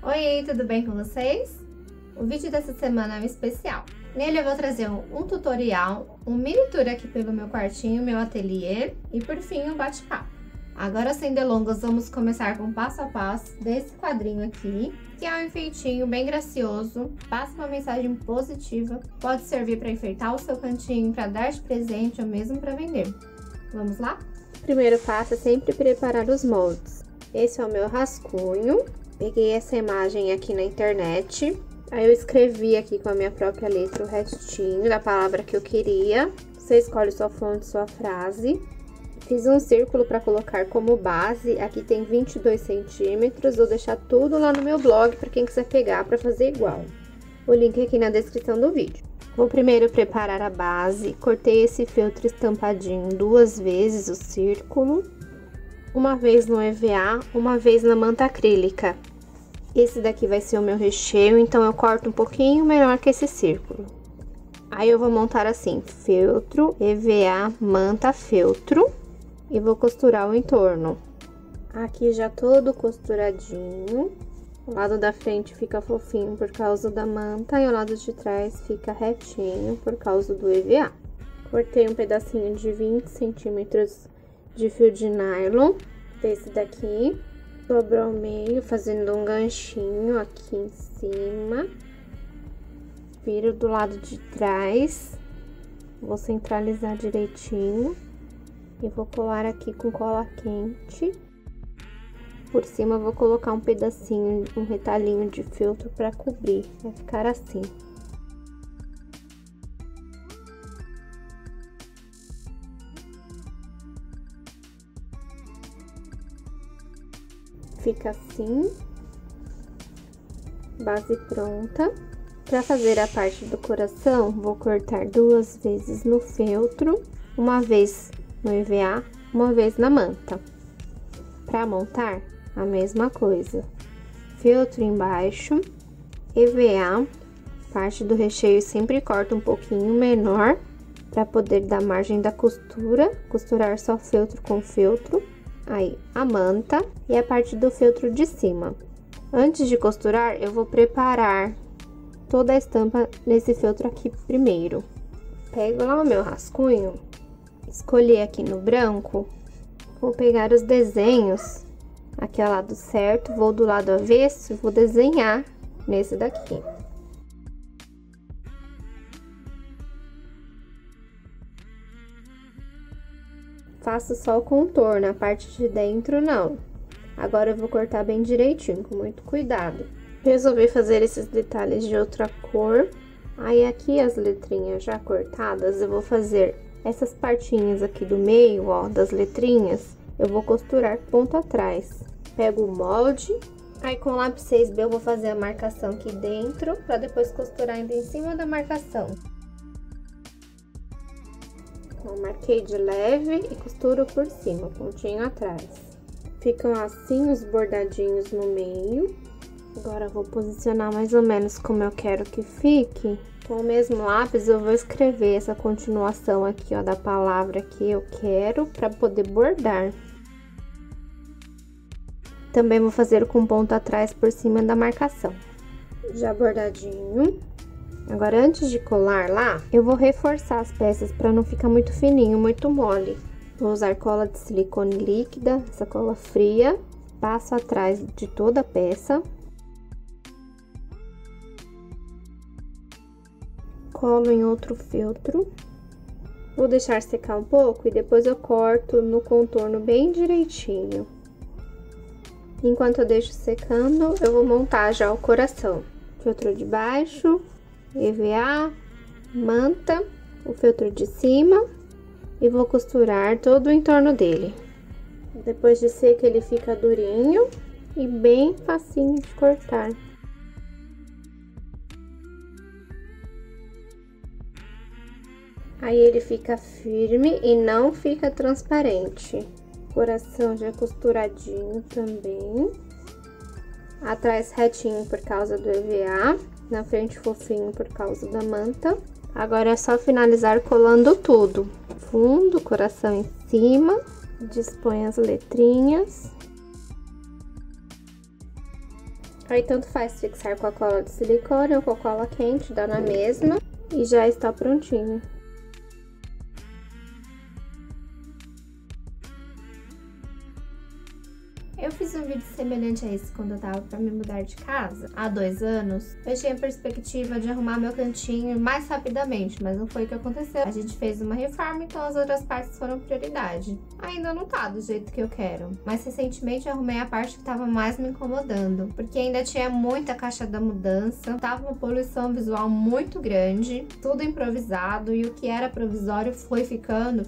Oi, tudo bem com vocês? O vídeo dessa semana é um especial. Nele eu vou trazer um tutorial, um mini tour aqui pelo meu quartinho, meu ateliê e por fim um bate-papo. Agora, sem delongas, vamos começar com o passo a passo desse quadrinho aqui, que é um enfeitinho bem gracioso, passa uma mensagem positiva, pode servir para enfeitar o seu cantinho, para dar de presente ou mesmo para vender. Vamos lá? O primeiro passo é sempre preparar os moldes. Esse é o meu rascunho. Peguei essa imagem aqui na internet, aí eu escrevi aqui com a minha própria letra o restinho da palavra que eu queria. Você escolhe sua fonte, sua frase. Fiz um círculo para colocar como base, aqui tem 22 centímetros, vou deixar tudo lá no meu blog para quem quiser pegar para fazer igual. O link aqui na descrição do vídeo. Vou primeiro preparar a base, cortei esse feltro estampadinho 2 vezes o círculo. Uma vez no EVA, uma vez na manta acrílica. Esse daqui vai ser o meu recheio, então eu corto um pouquinho menor que esse círculo. Aí eu vou montar assim, feltro, EVA, manta, feltro. E vou costurar o entorno. Aqui já todo costuradinho. O lado da frente fica fofinho por causa da manta e o lado de trás fica retinho por causa do EVA. Cortei um pedacinho de 20 centímetros de fio de nylon, desse daqui, dobrou ao meio, fazendo um ganchinho aqui em cima, viro do lado de trás, vou centralizar direitinho e vou colar aqui com cola quente. Por cima eu vou colocar um pedacinho, um retalhinho de feltro para cobrir, vai ficar assim. Fica assim, base pronta. Para fazer a parte do coração, vou cortar 2 vezes no feltro, uma vez no EVA, uma vez na manta. Para montar, a mesma coisa. Feltro embaixo, EVA, parte do recheio sempre corta um pouquinho menor, para poder dar margem da costura, costurar só feltro com feltro. Aí, a manta e a parte do feltro de cima. Antes de costurar, eu vou preparar toda a estampa nesse feltro aqui primeiro. Pego lá o meu rascunho, escolhi aqui no branco, vou pegar os desenhos aqui ao lado certo, vou do lado avesso e vou desenhar nesse daqui. Faço só o contorno, a parte de dentro não. Agora eu vou cortar bem direitinho, com muito cuidado. Resolvi fazer esses detalhes de outra cor. Aí aqui as letrinhas já cortadas, eu vou fazer essas partinhas aqui do meio, ó, das letrinhas. Eu vou costurar ponto atrás. Pego o molde, aí com o lápis 6B eu vou fazer a marcação aqui dentro, pra depois costurar ainda em cima da marcação. Então, marquei de leve e costuro por cima, pontinho atrás. Ficam assim os bordadinhos no meio. Agora, eu vou posicionar mais ou menos como eu quero que fique. Com o mesmo lápis, eu vou escrever essa continuação aqui, ó, da palavra que eu quero para poder bordar. Também vou fazer com ponto atrás por cima da marcação. Já bordadinho. Agora, antes de colar lá, eu vou reforçar as peças para não ficar muito fininho, muito mole. Vou usar cola de silicone líquida, essa cola fria. Passo atrás de toda a peça. Colo em outro feltro. Vou deixar secar um pouco e depois eu corto no contorno bem direitinho. Enquanto eu deixo secando, eu vou montar já o coração. Feltro de baixo, EVA, manta, o feltro de cima e vou costurar todo o entorno dele. Depois de seco ele fica durinho e bem facinho de cortar. Aí ele fica firme e não fica transparente. O coração já é costuradinho também. Atrás retinho por causa do EVA. Na frente fofinho por causa da manta. Agora é só finalizar colando tudo. Fundo, coração em cima. Dispõe as letrinhas. Aí tanto faz fixar com a cola de silicone ou com a cola quente, dá na mesma. E já está prontinho. Eu fiz um vídeo semelhante a esse quando eu tava pra me mudar de casa, há 2 anos. Eu tinha a perspectiva de arrumar meu cantinho mais rapidamente, mas não foi o que aconteceu. A gente fez uma reforma, então as outras partes foram prioridade. Ainda não tá do jeito que eu quero, mas recentemente eu arrumei a parte que tava mais me incomodando, porque ainda tinha muita caixa da mudança, tava uma poluição visual muito grande, tudo improvisado, e o que era provisório foi ficando,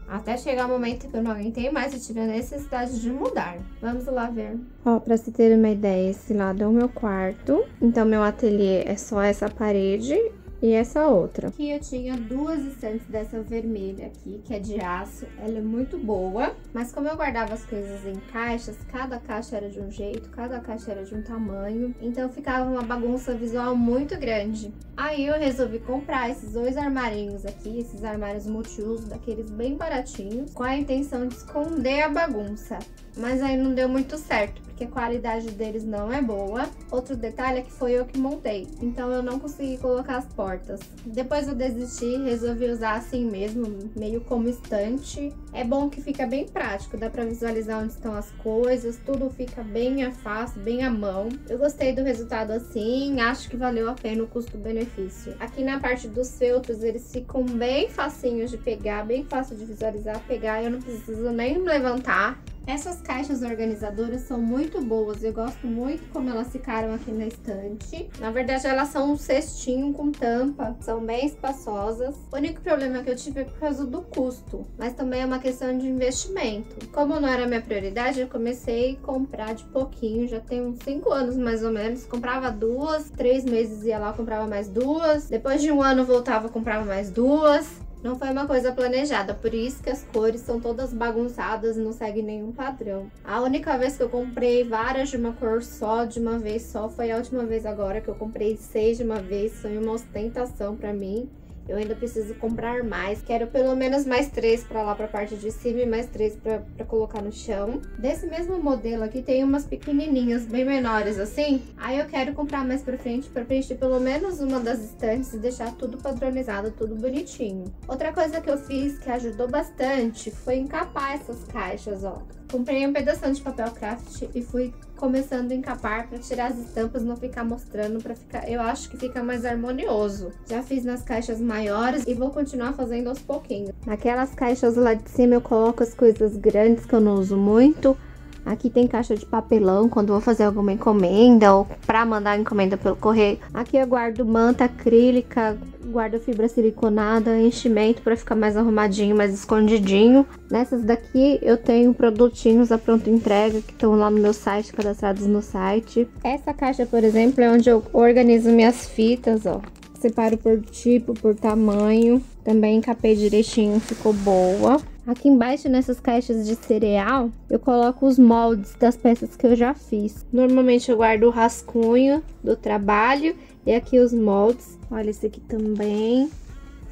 até chegar o momento que eu não aguentei mais e tive a necessidade de mudar. Vamos lá ver. Ó, pra se ter uma ideia, esse lado é o meu quarto. Então, meu ateliê é só essa parede e essa outra. Aqui eu tinha 2 estantes dessa vermelha aqui, que é de aço. Ela é muito boa, mas como eu guardava as coisas em caixas, cada caixa era de um jeito, cada caixa era de um tamanho, então ficava uma bagunça visual muito grande. Aí eu resolvi comprar esses 2 armarinhos aqui, esses armários multiuso, daqueles bem baratinhos, com a intenção de esconder a bagunça. Mas aí não deu muito certo, porque a qualidade deles não é boa. Outro detalhe é que foi eu que montei, então eu não consegui colocar as portas. Depois eu desisti, resolvi usar assim mesmo, meio como estante. É bom que fica bem prático, dá pra visualizar onde estão as coisas, tudo fica bem fácil, bem à mão. Eu gostei do resultado assim, acho que valeu a pena o custo-benefício. Aqui na parte dos feltros, eles ficam bem facinhos de pegar, bem fácil de visualizar, pegar, eu não preciso nem levantar. Essas caixas organizadoras são muito boas, eu gosto muito como elas ficaram aqui na estante. Na verdade, elas são um cestinho com tampa, são bem espaçosas. O único problema que eu tive é por causa do custo, mas também é uma questão de investimento. Como não era minha prioridade, eu comecei a comprar de pouquinho, já tem uns 5 anos mais ou menos. Comprava 2, 3 meses ia lá, comprava mais 2. Depois de 1 ano voltava, comprava mais 2. Não foi uma coisa planejada, por isso que as cores são todas bagunçadas, não seguem nenhum padrão. A única vez que eu comprei várias de uma cor só, de uma vez só, foi a última vez agora que eu comprei 6 de uma vez, foi uma ostentação pra mim. Eu ainda preciso comprar mais, quero pelo menos mais 3 pra lá pra parte de cima e mais 3 pra colocar no chão. Desse mesmo modelo aqui tem umas pequenininhas, bem menores assim. Aí eu quero comprar mais pra frente pra preencher pelo menos uma das estantes e deixar tudo padronizado, tudo bonitinho. Outra coisa que eu fiz que ajudou bastante foi encapar essas caixas, ó. Comprei um pedaço de papel craft e fui começando a encapar para tirar as estampas, não ficar mostrando, para ficar, eu acho que fica mais harmonioso. Já fiz nas caixas maiores e vou continuar fazendo aos pouquinhos. Naquelas caixas lá de cima eu coloco as coisas grandes que eu não uso muito. Aqui tem caixa de papelão quando vou fazer alguma encomenda ou para mandar encomenda pelo correio. Aqui eu guardo manta acrílica, guardo fibra siliconada, enchimento para ficar mais arrumadinho, mais escondidinho. Nessas daqui eu tenho produtinhos à pronta entrega que estão lá no meu site, cadastrados no site. Essa caixa, por exemplo, é onde eu organizo minhas fitas, ó. Separo por tipo, por tamanho. Também encapei direitinho, ficou boa. Aqui embaixo, nessas caixas de cereal, eu coloco os moldes das peças que eu já fiz. Normalmente eu guardo o rascunho do trabalho e aqui os moldes. Olha esse aqui também.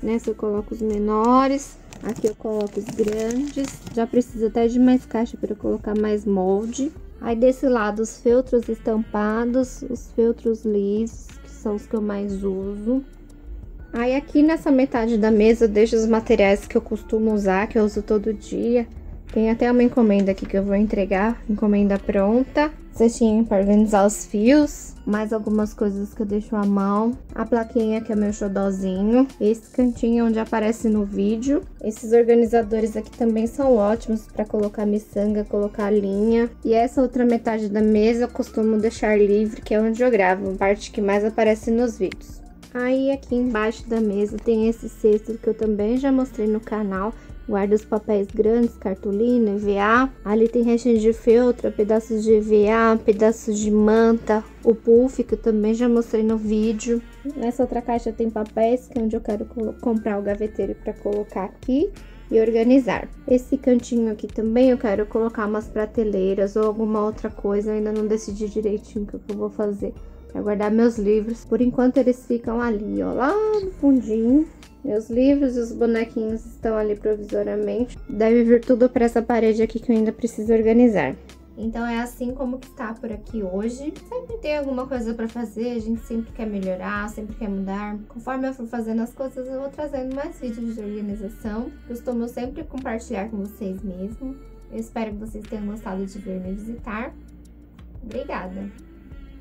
Nessa eu coloco os menores. Aqui eu coloco os grandes. Já preciso até de mais caixa para eu colocar mais molde. Aí desse lado os feltros estampados, os feltros lisos, que são os que eu mais uso. Aí aqui nessa metade da mesa eu deixo os materiais que eu costumo usar, que eu uso todo dia. Tem até uma encomenda aqui que eu vou entregar, encomenda pronta. Cestinha para organizar os fios, mais algumas coisas que eu deixo à mão. A plaquinha que é meu xodozinho. Esse cantinho onde aparece no vídeo. Esses organizadores aqui também são ótimos para colocar miçanga, colocar linha. E essa outra metade da mesa eu costumo deixar livre, que é onde eu gravo, a parte que mais aparece nos vídeos. Aí aqui embaixo da mesa tem esse cesto que eu também já mostrei no canal. Guardo os papéis grandes, cartolina, EVA. Ali tem restinhos de feltro, pedaços de EVA, pedaços de manta, o puff que eu também já mostrei no vídeo. Nessa outra caixa tem papéis, que é onde eu quero comprar o gaveteiro para colocar aqui e organizar. Esse cantinho aqui também eu quero colocar umas prateleiras ou alguma outra coisa, eu ainda não decidi direitinho o que eu vou fazer. Pra guardar meus livros. Por enquanto eles ficam ali, ó, lá no fundinho. Meus livros e os bonequinhos estão ali provisoriamente. Deve vir tudo pra essa parede aqui que eu ainda preciso organizar. Então é assim como que está por aqui hoje. Sempre tem alguma coisa para fazer, a gente sempre quer melhorar, sempre quer mudar. Conforme eu for fazendo as coisas, eu vou trazendo mais vídeos de organização. Costumo sempre compartilhar com vocês mesmo. Eu espero que vocês tenham gostado de vir me visitar. Obrigada!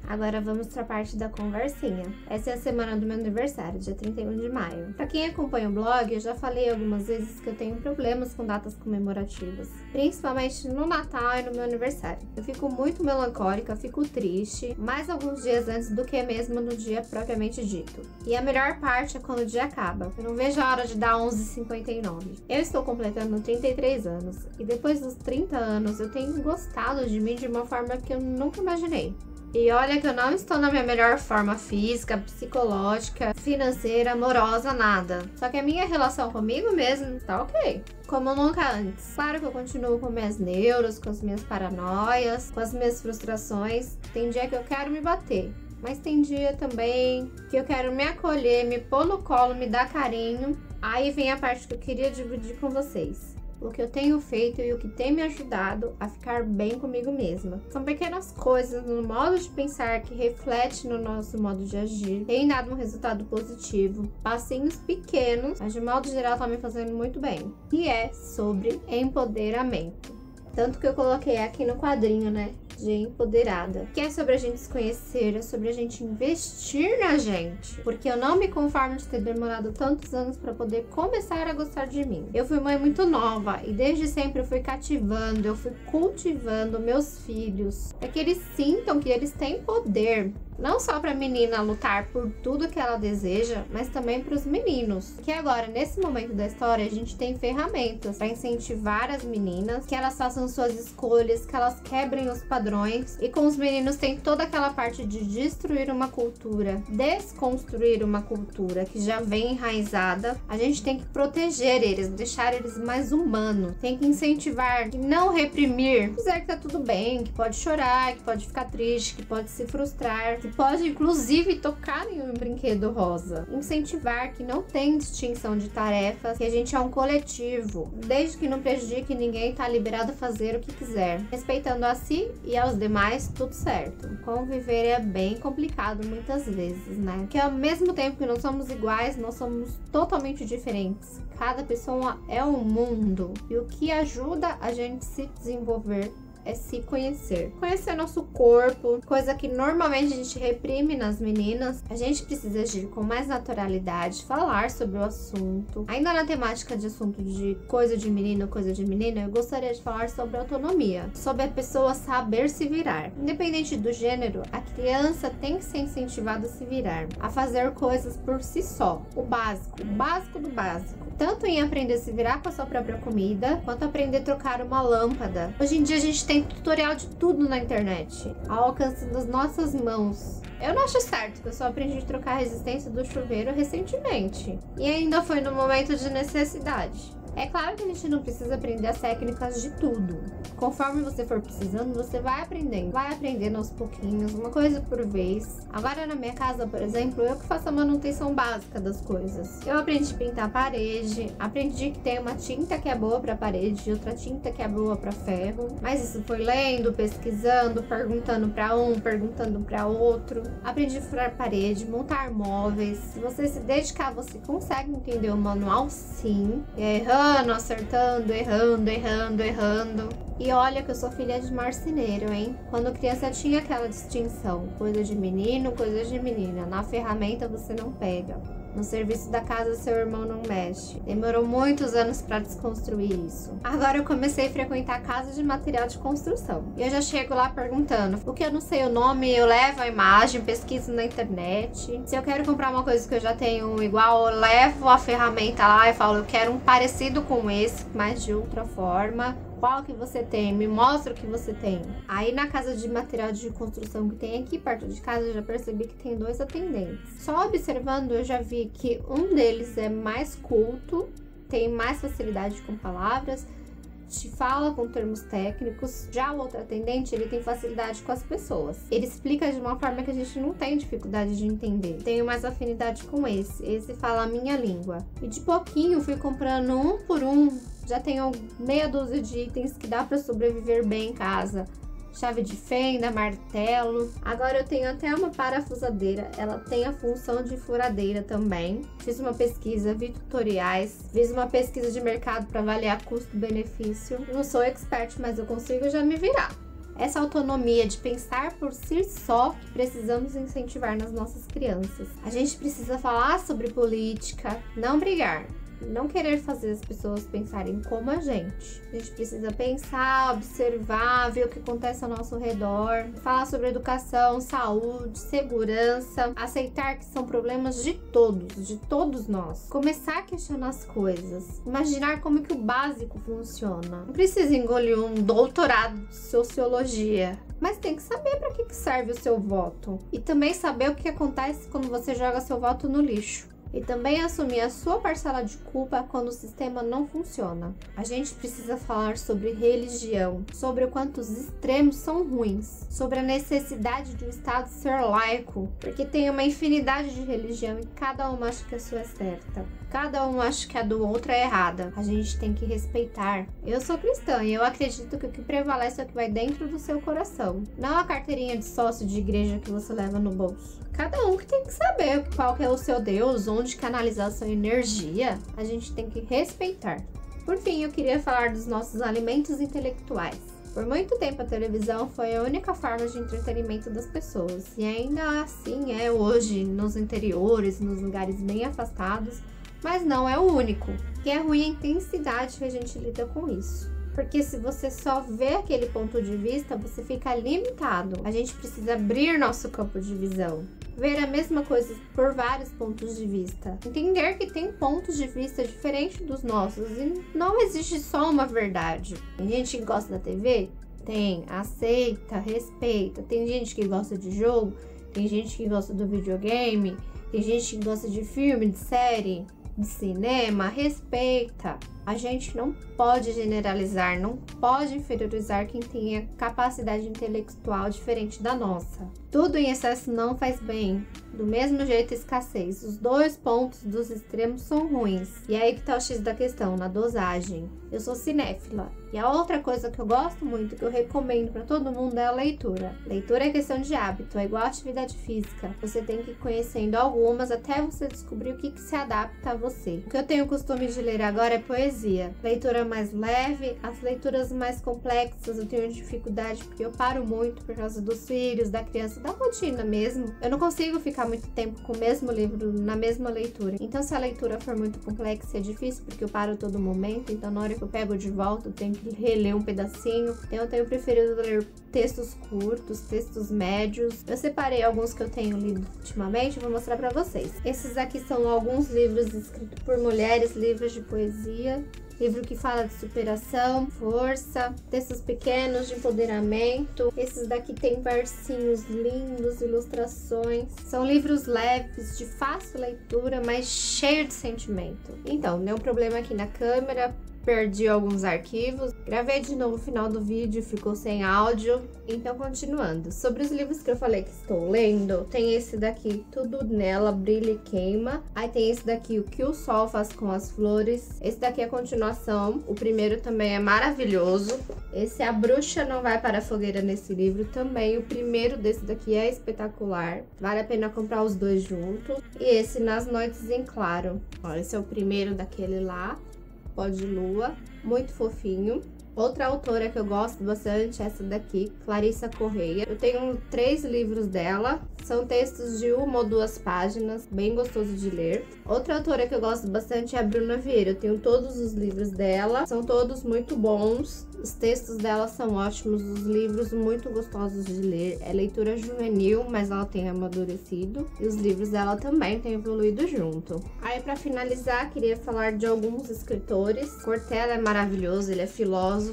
Agora vamos para a parte da conversinha. Essa é a semana do meu aniversário, dia 31 de maio. Para quem acompanha o blog, eu já falei algumas vezes que eu tenho problemas com datas comemorativas, principalmente no Natal e no meu aniversário. Eu fico muito melancólica, fico triste, mais alguns dias antes do que mesmo no dia propriamente dito. E a melhor parte é quando o dia acaba. Eu não vejo a hora de dar 11h59. Eu estou completando 33 anos e depois dos 30 anos eu tenho gostado de mim de uma forma que eu nunca imaginei. E olha que eu não estou na minha melhor forma física, psicológica, financeira, amorosa, nada. Só que a minha relação comigo mesmo tá ok. Como nunca antes. Claro que eu continuo com minhas neuras, com as minhas paranoias, com as minhas frustrações. Tem dia que eu quero me bater. Mas tem dia também que eu quero me acolher, me pôr no colo, me dar carinho. Aí vem a parte que eu queria dividir com vocês. O que eu tenho feito e o que tem me ajudado a ficar bem comigo mesma. São pequenas coisas no modo de pensar que reflete no nosso modo de agir. Tem dado um resultado positivo. Passinhos pequenos, mas de modo geral tá me fazendo muito bem. E é sobre empoderamento. Tanto que eu coloquei aqui no quadrinho, né? De empoderada, que é sobre a gente se conhecer, é sobre a gente investir na gente, porque eu não me conformo de ter demorado tantos anos para poder começar a gostar de mim. Eu fui mãe muito nova e desde sempre eu fui cativando, eu fui cultivando meus filhos para que eles sintam que eles têm poder. Não só para a menina lutar por tudo que ela deseja, mas também para os meninos. Que agora, nesse momento da história, a gente tem ferramentas para incentivar as meninas, que elas façam suas escolhas, que elas quebrem os padrões. E com os meninos tem toda aquela parte de destruir uma cultura, desconstruir uma cultura que já vem enraizada. A gente tem que proteger eles, deixar eles mais humanos. Tem que incentivar, que não reprimir. Dizer que tá tudo bem, que pode chorar, que pode ficar triste, que pode se frustrar, que pode inclusive tocar em um brinquedo rosa. Incentivar que não tem distinção de tarefas, que a gente é um coletivo. Desde que não prejudique ninguém, tá liberado a fazer o que quiser. Respeitando a si e aos demais, tudo certo. Conviver é bem complicado muitas vezes, né? Porque ao mesmo tempo que não somos iguais, nós somos totalmente diferentes. Cada pessoa é um mundo. E o que ajuda a gente se desenvolver é se conhecer. Conhecer nosso corpo, coisa que normalmente a gente reprime nas meninas. A gente precisa agir com mais naturalidade, falar sobre o assunto. Ainda na temática de assunto de coisa de menino, eu gostaria de falar sobre autonomia. Sobre a pessoa saber se virar. Independente do gênero, a criança tem que ser incentivada a se virar. A fazer coisas por si só. O básico do básico. Tanto em aprender a se virar com a sua própria comida, quanto aprender a trocar uma lâmpada. Hoje em dia a gente tem tutorial de tudo na internet, ao alcance das nossas mãos. Eu não acho certo, que eu só aprendi a trocar a resistência do chuveiro recentemente. E ainda foi no momento de necessidade. É claro que a gente não precisa aprender as técnicas de tudo. Conforme você for precisando, você vai aprendendo. Vai aprendendo aos pouquinhos, uma coisa por vez. Agora na minha casa, por exemplo, eu que faço a manutenção básica das coisas. Eu aprendi a pintar a parede, aprendi que tem uma tinta que é boa para parede e outra tinta que é boa para ferro. Mas isso foi lendo, pesquisando, perguntando para um, perguntando para outro. Aprendi a furar parede, montar móveis. Se você se dedicar, você consegue entender o manual, sim. Acertando, errando. E olha que eu sou filha de marceneiro, hein? Quando criança tinha aquela distinção, coisa de menino, coisa de menina. Na ferramenta você não pega. No serviço da casa seu irmão não mexe. Demorou muitos anos para desconstruir isso. Agora eu comecei a frequentar casas de material de construção. E eu já chego lá perguntando. O que eu não sei o nome, eu levo a imagem, pesquiso na internet. Se eu quero comprar uma coisa que eu já tenho igual, eu levo a ferramenta lá e falo, eu quero um parecido com esse, mas de outra forma. Qual que você tem? Me mostra o que você tem. Aí na casa de material de construção que tem aqui perto de casa, eu já percebi que tem 2 atendentes. Só observando, eu já vi que um deles é mais culto, tem mais facilidade com palavras, te fala com termos técnicos. Já o outro atendente, ele tem facilidade com as pessoas. Ele explica de uma forma que a gente não tem dificuldade de entender. Tenho mais afinidade com esse. Esse fala a minha língua. E de pouquinho fui comprando um por um. Já tenho meia dúzia de itens que dá para sobreviver bem em casa. chave de fenda, martelo. Agora eu tenho até uma parafusadeira, ela tem a função de furadeira também. Fiz uma pesquisa, vi tutoriais, fiz uma pesquisa de mercado para avaliar custo-benefício. Não sou expert, mas eu consigo já me virar. Essa autonomia de pensar por si só que precisamos incentivar nas nossas crianças. A gente precisa falar sobre política, não brigar. Não querer fazer as pessoas pensarem como a gente. A gente precisa pensar, observar, ver o que acontece ao nosso redor, falar sobre educação, saúde, segurança, aceitar que são problemas de todos nós. Começar a questionar as coisas, imaginar como que o básico funciona. Não precisa engolir um doutorado de sociologia, mas tem que saber para que serve o seu voto. E também saber o que acontece quando você joga seu voto no lixo. E também assumir a sua parcela de culpa quando o sistema não funciona. A gente precisa falar sobre religião, sobre o quanto os extremos são ruins, sobre a necessidade de um Estado ser laico, porque tem uma infinidade de religião e cada uma acha que a sua é certa. Cada um acha que a do outro é errada. A gente tem que respeitar. Eu sou cristã e eu acredito que o que prevalece é o que vai dentro do seu coração, não a carteirinha de sócio de igreja que você leva no bolso. Cada um que tem que saber qual que é o seu Deus, onde canalizar a sua energia. A gente tem que respeitar. Por fim, eu queria falar dos nossos alimentos intelectuais. Por muito tempo a televisão foi a única forma de entretenimento das pessoas. E ainda assim é hoje, nos interiores, nos lugares bem afastados. Mas não é o único. Que é ruim a intensidade que a gente lida com isso. Porque se você só vê aquele ponto de vista, você fica limitado. A gente precisa abrir nosso campo de visão. Ver a mesma coisa por vários pontos de vista. Entender que tem pontos de vista diferentes dos nossos e não existe só uma verdade. Tem gente que gosta da TV? Tem. Aceita, respeita. Tem gente que gosta de jogo? Tem gente que gosta do videogame? Tem gente que gosta de filme, de série, de cinema? Respeita. A gente não pode generalizar, não pode inferiorizar quem tenha capacidade intelectual diferente da nossa. Tudo em excesso não faz bem. Do mesmo jeito, escassez. Os dois pontos dos extremos são ruins. E aí que tá o X da questão, na dosagem. Eu sou cinéfila. E a outra coisa que eu gosto muito, que eu recomendo para todo mundo, é a leitura. Leitura é questão de hábito, é igual a atividade física. Você tem que ir conhecendo algumas até você descobrir o que se adapta a você. O que eu tenho o costume de ler agora é poesia. Leitura mais leve, as leituras mais complexas eu tenho dificuldade porque eu paro muito por causa dos filhos, da criança, da rotina mesmo. Eu não consigo ficar muito tempo com o mesmo livro, na mesma leitura. Então se a leitura for muito complexa é difícil porque eu paro todo momento, então na hora que eu pego de volta eu tenho que reler um pedacinho. Então eu tenho preferido ler textos curtos, textos médios. Eu separei alguns que eu tenho lido ultimamente e vou mostrar pra vocês. Esses aqui são alguns livros escritos por mulheres, livros de poesia. Livro que fala de superação, força, textos pequenos de empoderamento. Esses daqui tem versinhos lindos, ilustrações. São livros leves, de fácil leitura, mas cheio de sentimento. Então, deu um problema aqui na câmera. Perdi alguns arquivos, gravei de novo o final do vídeo, ficou sem áudio. Então, continuando. Sobre os livros que eu falei que estou lendo, tem esse daqui, Tudo Nela Brilha e Queima. Aí tem esse daqui, O Que o Sol Faz com as Flores. Esse daqui é a continuação, o primeiro também é maravilhoso. Esse A Bruxa Não Vai para a Fogueira nesse livro também. O primeiro desse daqui é espetacular, vale a pena comprar os dois juntos. E esse Nas Noites em Claro. Ó, esse é o primeiro daquele lá. Pó de Lua, muito fofinho. Outra autora que eu gosto bastante é essa daqui, Clarissa Correia. Eu tenho 3 livros dela, são textos de 1 ou 2 páginas, bem gostoso de ler. Outra autora que eu gosto bastante é a Bruna Vieira. Eu tenho todos os livros dela, são todos muito bons. Os textos dela são ótimos, os livros muito gostosos de ler. É leitura juvenil, mas ela tem amadurecido. E os livros dela também têm evoluído junto. Aí, pra finalizar, queria falar de alguns escritores. Cortella é maravilhoso, ele é filósofo.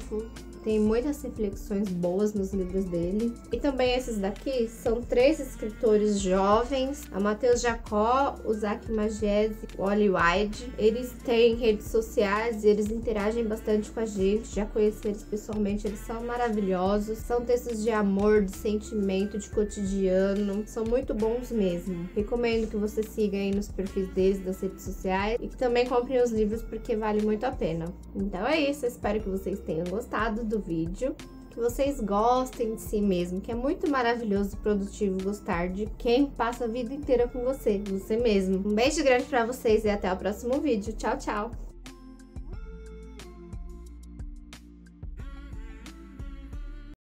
Tem muitas reflexões boas nos livros dele. E também esses daqui são 3 escritores jovens. A Matheus Jacó, o Zach Magese, o Oli Wide. Eles têm redes sociais e eles interagem bastante com a gente. Já conheci eles pessoalmente, eles são maravilhosos. São textos de amor, de sentimento, de cotidiano. São muito bons mesmo. Recomendo que você siga aí nos perfis deles, das redes sociais. E que também comprem os livros porque vale muito a pena. Então é isso, eu espero que vocês tenham gostado do vídeo. que vocês gostem de si mesmo, que é muito maravilhoso e produtivo gostar de quem passa a vida inteira com você, você mesmo. Um beijo grande pra vocês e até o próximo vídeo. Tchau, tchau!